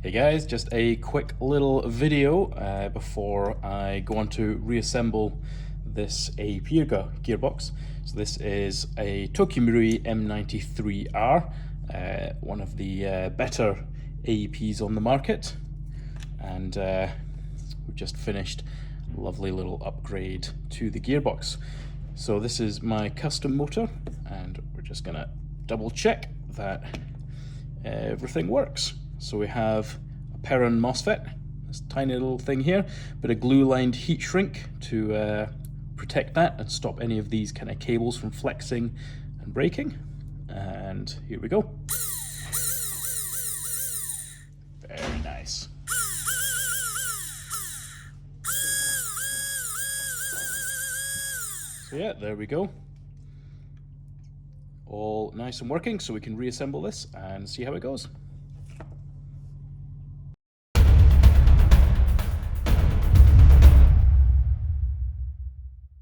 Hey guys, just a quick little video before I go on to reassemble this AEP gearbox. So this is a TM M93R, one of the better AEPs on the market, and we've just finished a lovely little upgrade to the gearbox. So this is my custom motor, and we're just gonna double check that everything works. So we have a Perun MOSFET, this tiny little thing here, but a glue-lined heat shrink to protect that and stop any of these kind of cables from flexing and breaking. And here we go. Very nice. So yeah, there we go. All nice and working, so we can reassemble this and see how it goes.